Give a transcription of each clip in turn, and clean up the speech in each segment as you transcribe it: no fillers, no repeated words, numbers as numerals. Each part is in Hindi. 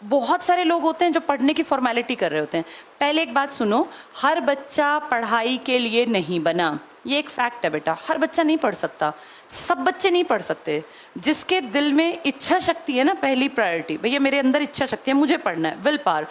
बहुत सारे लोग होते हैं जो पढ़ने की फॉर्मेलिटी कर रहे होते हैं। पहले एक बात सुनो, हर बच्चा पढ़ाई के लिए नहीं बना, ये एक फैक्ट है बेटा। हर बच्चा नहीं पढ़ सकता, सब बच्चे नहीं पढ़ सकते। जिसके दिल में इच्छा शक्ति है ना, पहली प्रायोरिटी, भैया मेरे अंदर इच्छा शक्ति है, मुझे पढ़ना है, विल पावर।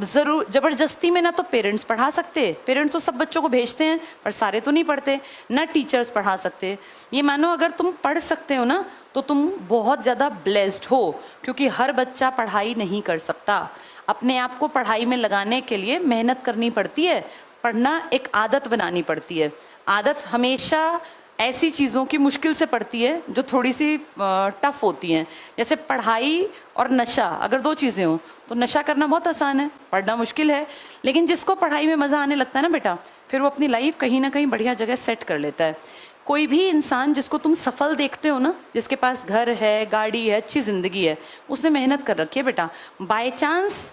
जरूर जबरदस्ती में ना तो पेरेंट्स पढ़ा सकते, पेरेंट्स तो सब बच्चों को भेजते हैं पर सारे तो नहीं पढ़ते, ना टीचर्स पढ़ा सकते। ये मानो अगर तुम पढ़ सकते हो ना तो तुम बहुत ज़्यादा ब्लेस्ड हो, क्योंकि हर बच्चा पढ़ाई नहीं कर सकता। अपने आप को पढ़ाई में लगाने के लिए मेहनत करनी पड़ती है, पढ़ना एक आदत बनानी पड़ती है। आदत हमेशा ऐसी चीज़ों की मुश्किल से पड़ती है जो थोड़ी सी टफ होती हैं। जैसे पढ़ाई और नशा, अगर दो चीज़ें हों तो नशा करना बहुत आसान है, पढ़ना मुश्किल है। लेकिन जिसको पढ़ाई में मज़ा आने लगता है ना बेटा, फिर वो अपनी लाइफ कहीं ना कहीं बढ़िया जगह सेट कर लेता है। कोई भी इंसान जिसको तुम सफल देखते हो ना, जिसके पास घर है, गाड़ी है, अच्छी ज़िंदगी है, उसने मेहनत कर रखी है बेटा। बाय चांस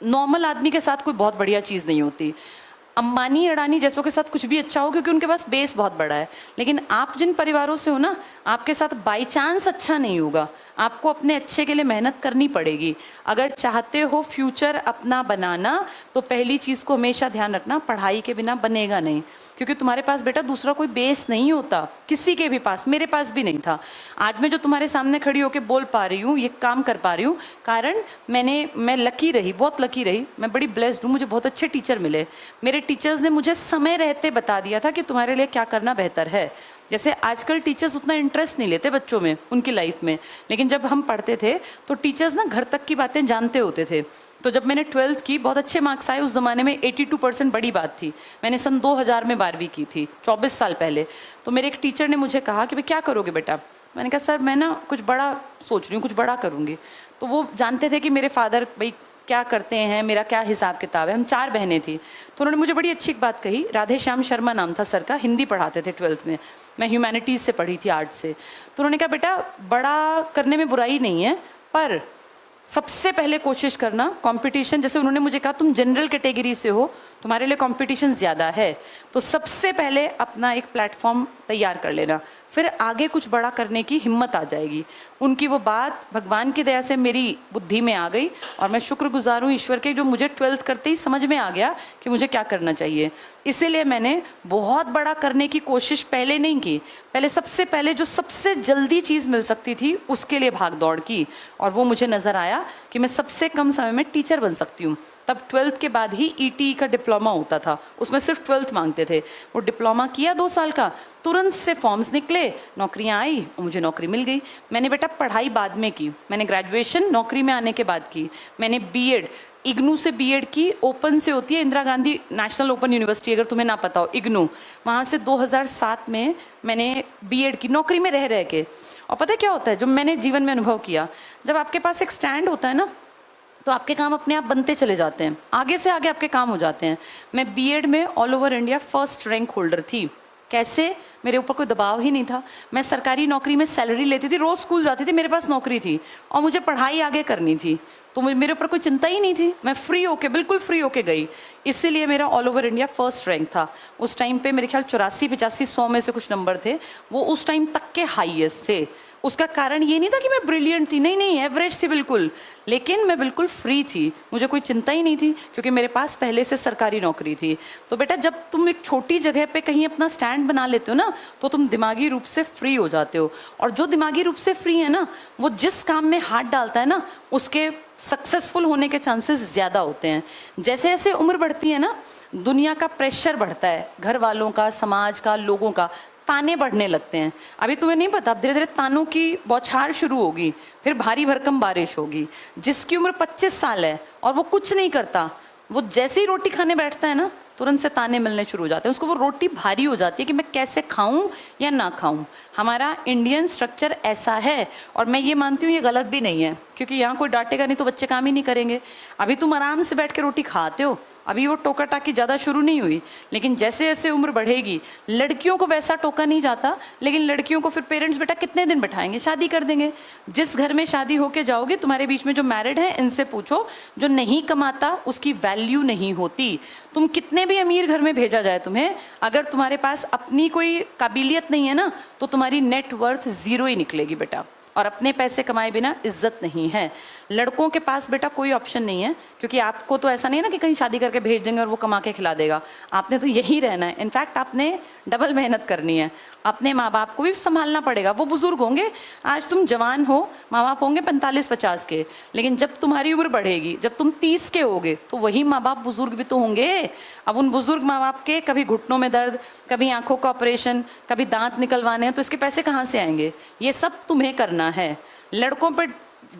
नॉर्मल आदमी के साथ कोई बहुत बढ़िया चीज़ नहीं होती। अंबानी अडानी जैसों के साथ कुछ भी अच्छा हो क्योंकि उनके पास बेस बहुत बड़ा है। लेकिन आप जिन परिवारों से हो ना, आपके साथ बाई चांस अच्छा नहीं होगा। आपको अपने अच्छे के लिए मेहनत करनी पड़ेगी। अगर चाहते हो फ्यूचर अपना बनाना तो पहली चीज़ को हमेशा ध्यान रखना, पढ़ाई के बिना बनेगा नहीं। क्योंकि तुम्हारे पास बेटा दूसरा कोई बेस नहीं होता, किसी के भी पास, मेरे पास भी नहीं था। आज मैं जो तुम्हारे सामने खड़ी होकर बोल पा रही हूँ, ये काम कर पा रही हूँ, कारण मैं लकी रही, बहुत लकी रही। मैं बड़ी ब्लेस्ड हूँ, मुझे बहुत अच्छे टीचर मिले। मेरे टीचर्स ने मुझे समय रहते बता दिया था कि तुम्हारे लिए क्या करना बेहतर है। जैसे आजकल टीचर्स उतना इंटरेस्ट नहीं लेते बच्चों में, उनकी लाइफ में, लेकिन जब हम पढ़ते थे तो टीचर्स ना घर तक की बातें जानते होते थे। तो जब मैंने 12th की, बहुत अच्छे मार्क्स आए। उस ज़माने में 82% बड़ी बात थी। मैंने सन 2000 में 12वीं की थी, 24 साल पहले। तो मेरे एक टीचर ने मुझे कहा कि भाई क्या करोगे बेटा। मैंने कहा सर मैं ना कुछ बड़ा सोच रही हूँ, कुछ बड़ा करूँगी। तो वो जानते थे कि मेरे फादर भाई क्या करते हैं, मेरा क्या हिसाब किताब है। हम 4 बहनें थी। तो उन्होंने मुझे बड़ी अच्छी एक बात कही। राधे श्याम शर्मा नाम था सर का, हिंदी पढ़ाते थे 12th में। मैं ह्यूमैनिटीज़ से पढ़ी थी, आर्ट से। तो उन्होंने कहा बेटा बड़ा करने में बुराई नहीं है, पर सबसे पहले कोशिश करना कंपटीशन, जैसे उन्होंने मुझे कहा तुम जनरल कैटेगरी से हो, तुम्हारे लिए कंपटीशन ज़्यादा है, तो सबसे पहले अपना एक प्लेटफॉर्म तैयार कर लेना, फिर आगे कुछ बड़ा करने की हिम्मत आ जाएगी। उनकी वो बात भगवान की दया से मेरी बुद्धि में आ गई और मैं शुक्रगुजार हूँ ईश्वर के, जो मुझे 12th करते ही समझ में आ गया कि मुझे क्या करना चाहिए। इसीलिए मैंने बहुत बड़ा करने की कोशिश पहले नहीं की, पहले सबसे पहले जो सबसे जल्दी चीज़ मिल सकती थी उसके लिए भाग दौड़ की, और वो मुझे नज़र आया कि मैं सबसे कम समय में टीचर बन सकती हूँ। तब 12th के बाद ही ईटी का डिप्लोमा होता था, उसमें सिर्फ 12th मांगते थे। वो डिप्लोमा किया 2 साल का, तुरंत से फॉर्म्स निकले, नौकरियां आई और मुझे नौकरी मिल गई। मैंने बेटा पढ़ाई बाद में की, मैंने ग्रेजुएशन नौकरी में आने के बाद की। मैंने बीएड, इग्नू से बीएड की, ओपन से होती है Indira Gandhi national open university, अगर तुम्हें ना पता हो, इग्नू, वहाँ से 2007 में मैंने बीएड की, नौकरी में रह रह के। और पता है क्या होता है, जो मैंने जीवन में अनुभव किया, जब आपके पास एक स्टैंड होता है ना, तो आपके काम अपने आप बनते चले जाते हैं, आगे से आगे आपके काम हो जाते हैं। मैं बीएड में all over India first rank holder थी। कैसे? मेरे ऊपर कोई दबाव ही नहीं था। मैं सरकारी नौकरी में सैलरी लेती थी, रोज स्कूल जाती थी, मेरे पास नौकरी थी और मुझे पढ़ाई आगे करनी थी, तो मेरे ऊपर कोई चिंता ही नहीं थी। मैं फ्री होके, बिल्कुल फ्री होके गई, इसीलिए मेरा all over India first rank था। उस टाइम पे मेरे ख्याल 84, 85, 100 में से कुछ नंबर थे, वो उस टाइम तक के हाईएस्ट थे। उसका कारण ये नहीं था कि मैं ब्रिलियंट थी, नहीं नहीं, एवरेज थी बिल्कुल, लेकिन मैं बिल्कुल फ्री थी, मुझे कोई चिंता ही नहीं थी, क्योंकि मेरे पास पहले से सरकारी नौकरी थी। तो बेटा जब तुम एक छोटी जगह पे कहीं अपना स्टैंड बना लेते हो ना, तो तुम दिमागी रूप से फ्री हो जाते हो। और जो दिमागी रूप से फ्री है ना, वो जिस काम में हाथ डालता है ना, उसके सक्सेसफुल होने के चांसेस ज़्यादा होते हैं। जैसे जैसे उम्र बढ़ती है ना, दुनिया का प्रेशर बढ़ता है, घर वालों का, समाज का, लोगों का, ताने बढ़ने लगते हैं। अभी तुम्हें नहीं पता, अब धीरे धीरे तानों की बौछार शुरू होगी, फिर भारी भरकम बारिश होगी। जिसकी उम्र 25 साल है और वो कुछ नहीं करता, वो जैसे ही रोटी खाने बैठता है ना, तुरंत से ताने मिलने शुरू हो जाते हैं। उसको वो रोटी भारी हो जाती है कि मैं कैसे खाऊं या ना खाऊं। हमारा इंडियन स्ट्रक्चर ऐसा है, और मैं ये मानती हूँ ये गलत भी नहीं है, क्योंकि यहाँ कोई डांटेगा नहीं तो बच्चे काम ही नहीं करेंगे। अभी तुम आराम से बैठ के रोटी खाते हो, अभी वो टोका टाकी ज़्यादा शुरू नहीं हुई, लेकिन जैसे जैसे उम्र बढ़ेगी, लड़कियों को वैसा टोका नहीं जाता, लेकिन लड़कियों को फिर पेरेंट्स बेटा कितने दिन बैठाएंगे, शादी कर देंगे। जिस घर में शादी होके जाओगे, तुम्हारे बीच में जो मैरिड है, इनसे पूछो, जो नहीं कमाता उसकी वैल्यू नहीं होती। तुम कितने भी अमीर घर में भेजा जाए तुम्हें, अगर तुम्हारे पास अपनी कोई काबिलियत नहीं है ना, तो तुम्हारी नेटवर्थ 0 ही निकलेगी बेटा। और अपने पैसे कमाए बिना इज्जत नहीं है। लड़कों के पास बेटा कोई ऑप्शन नहीं है, क्योंकि आपको तो ऐसा नहीं है ना कि कहीं शादी करके भेज देंगे और वो कमा के खिला देगा। आपने तो यही रहना है। इनफैक्ट आपने डबल मेहनत करनी है, अपने माँ बाप को भी संभालना पड़ेगा। वो बुजुर्ग होंगे, आज तुम जवान हो, माँ बाप होंगे 45-50 के, लेकिन जब तुम्हारी उम्र बढ़ेगी, जब तुम 30 के होगे, तो वही माँ बाप बुजुर्ग भी तो होंगे। अब उन बुजुर्ग माँ बाप के कभी घुटनों में दर्द, कभी आंखों का ऑपरेशन, कभी दांत निकलवाने हैं, तो इसके पैसे कहाँ से आएंगे? ये सब तुम्हें करना है। लड़कों पर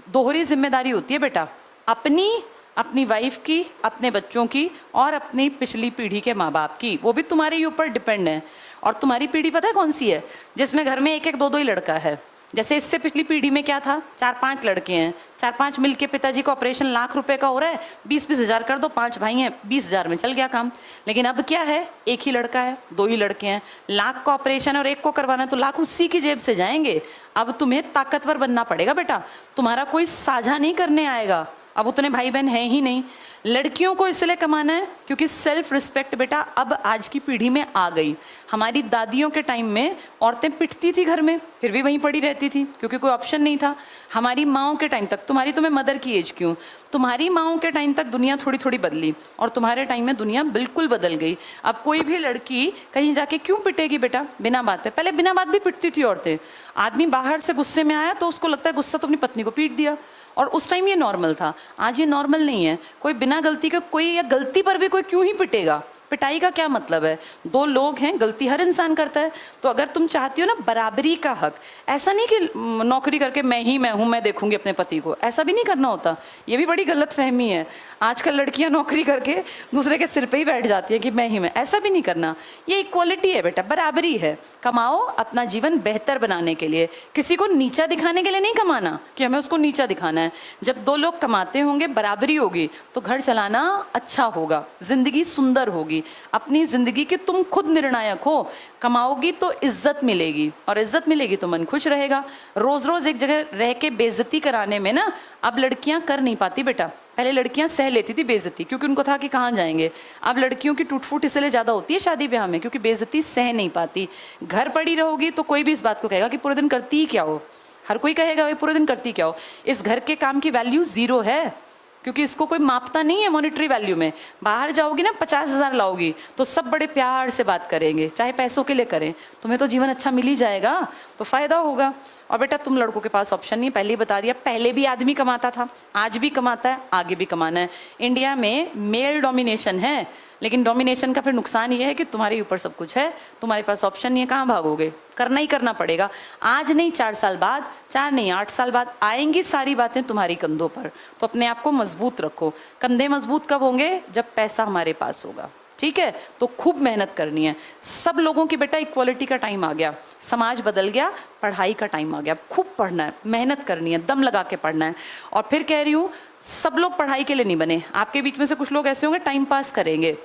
दोहरी जिम्मेदारी होती है बेटा, अपनी वाइफ की, अपने बच्चों की, और अपनी पिछली पीढ़ी के माँ बाप की। वो भी तुम्हारे ही ऊपर डिपेंड है। और तुम्हारी पीढ़ी पता है कौन सी है? जिसमें घर में 1-1, 2-2 ही लड़का है। जैसे इससे पिछली पीढ़ी में क्या था, 4-5 लड़के हैं, 4-5 मिलके पिताजी का ऑपरेशन लाख रुपए का हो रहा है, 20-20 हजार कर दो, 5 भाई हैं, 20 हजार में चल गया काम। लेकिन अब क्या है, 1 ही लड़का है, 2 ही लड़के हैं, लाख का ऑपरेशन और 1 को करवाना, तो लाख उसी की जेब से जाएंगे। अब तुम्हें ताकतवर बनना पड़ेगा बेटा, तुम्हारा कोई साझा नहीं करने आएगा। अब उतने भाई बहन हैं ही नहीं। लड़कियों को इसलिए कमाना है क्योंकि सेल्फ रिस्पेक्ट बेटा अब आज की पीढ़ी में आ गई। हमारी दादियों के टाइम में औरतें पिटती थी घर में, फिर भी वहीं पड़ी रहती थी क्योंकि कोई ऑप्शन नहीं था। हमारी माओं के टाइम तक, तुम्हारी तो मैं मदर की एज क्यों, तुम्हारी माओं के टाइम तक दुनिया थोड़ी थोड़ी बदली, और तुम्हारे टाइम में दुनिया बिल्कुल बदल गई। अब कोई भी लड़की कहीं जाके क्यों पिटेगी बेटा बिना बात पे? पहले बिना बात भी पिटती थी औरतें। आदमी बाहर से गुस्से में आया तो उसको लगता है गुस्सा तो अपनी पत्नी को पीट दिया, और उस टाइम ये नॉर्मल था। आज ये नॉर्मल नहीं है। कोई बिना गलती के, कोई या गलती पर भी कोई क्यों ही पिटेगा? पिटाई का क्या मतलब है? 2 लोग हैं, गलती हर इंसान करता है। तो अगर तुम चाहती हो ना बराबरी का हक, ऐसा नहीं कि नौकरी करके मैं हूं, मैं देखूंगी अपने पति को, ऐसा भी नहीं करना होता। ये भी बड़ी गलत फहमी है। आजकल लड़कियां नौकरी करके दूसरे के सिर पे ही बैठ जाती है कि मैं ही मैं, ऐसा भी नहीं करना। ये इक्वालिटी है बेटा, बराबरी है। कमाओ अपना जीवन बेहतर बनाने के लिए, किसी को नीचा दिखाने के लिए नहीं कमाना कि हमें उसको नीचा दिखाना है। जब 2 लोग कमाते होंगे, बराबरी होगी, तो घर चलाना अच्छा होगा, जिंदगी सुंदर होगी। अपनी जिंदगी के तुम खुद निर्णायक हो। कमाओगी तो इज्जत मिलेगी, और इज्जत मिलेगी तो मन खुश रहेगा। रोज रोज एक जगह रह के बेइज्जती कराने में ना अब लड़कियां कर नहीं पाती बेटा। पहले लड़कियां सह लेती थी बेइज्जती, क्योंकि उनको था कि कहाँ जाएंगे। अब लड़कियों की टूट-फूट इसलिए ज्यादा होती है शादी ब्याह में, क्योंकि बेइज्जती सह नहीं पाती। घर पड़ी रहोगी तो कोई भी इस बात को कहेगा कि पूरे दिन करती ही क्या हो। हर कोई कहेगा भाई पूरे दिन करती क्या हो। इस घर के काम की वैल्यू 0 है, क्योंकि इसको कोई मापता नहीं है मॉनेटरी वैल्यू में। बाहर जाओगी ना 50 हजार लाओगी तो सब बड़े प्यार से बात करेंगे, चाहे पैसों के लिए करें। तुम्हें तो जीवन अच्छा मिल ही जाएगा, तो फायदा होगा। और बेटा तुम लड़कों के पास ऑप्शन नहीं, पहले ही बता दिया। पहले भी आदमी कमाता था, आज भी कमाता है, आगे भी कमाना है। इंडिया में मेल डोमिनेशन है, लेकिन डोमिनेशन का फिर नुकसान ये है कि तुम्हारे ऊपर सब कुछ है, तुम्हारे पास ऑप्शन नहीं है, कहाँ भागोगे? करना ही करना पड़ेगा। आज नहीं 4 साल बाद, 4 नहीं 8 साल बाद आएंगी सारी बातें तुम्हारी कंधों पर। तो अपने आप को मजबूत रखो। कंधे मजबूत कब होंगे? जब पैसा हमारे पास होगा, ठीक है? तो खूब मेहनत करनी है। सब लोगों की बेटा इक्वालिटी का टाइम आ गया, समाज बदल गया, पढ़ाई का टाइम आ गया। खूब पढ़ना है, मेहनत करनी है, दम लगा के पढ़ना है। और फिर कह रही हूँ, सब लोग पढ़ाई के लिए नहीं बने। आपके बीच में से कुछ लोग ऐसे होंगे टाइम पास करेंगे।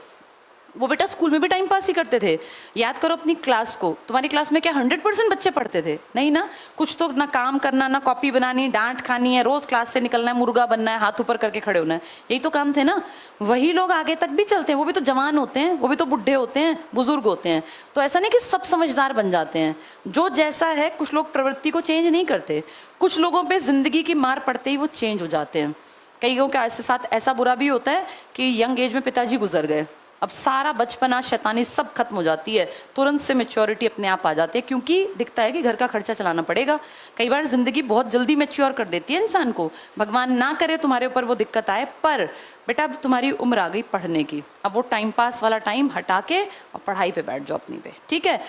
वो बेटा स्कूल में भी टाइम पास ही करते थे। याद करो अपनी क्लास को, तुम्हारी क्लास में क्या 100% बच्चे पढ़ते थे? नहीं ना। कुछ तो ना काम करना, ना कॉपी बनानी, डांट खानी है, रोज क्लास से निकलना है, मुर्गा बनना है, हाथ ऊपर करके खड़े होना है, यही तो काम थे ना। वही लोग आगे तक भी चलते हैं, वो भी तो जवान होते हैं, वो भी तो बुढ़े होते हैं, बुजुर्ग होते हैं। तो ऐसा नहीं कि सब समझदार बन जाते हैं। जो जैसा है, कुछ लोग प्रवृत्ति को चेंज नहीं करते, कुछ लोगों पे जिंदगी की मार पड़ते ही वो चेंज हो जाते हैं। कई लोगों के साथ ऐसा बुरा भी होता है कि यंग एज में पिताजी गुजर गए, अब सारा बचपना शैतानी सब खत्म हो जाती है, तुरंत से मैच्योरिटी अपने आप आ जाती है, क्योंकि दिखता है कि घर का खर्चा चलाना पड़ेगा। कई बार जिंदगी बहुत जल्दी मैच्योर कर देती है इंसान को। भगवान ना करे तुम्हारे ऊपर वो दिक्कत आए, पर बेटा अब तुम्हारी उम्र आ गई पढ़ने की। अब वो टाइम पास वाला टाइम हटा के और पढ़ाई पे बैठ जाओ अपनी पे, ठीक है?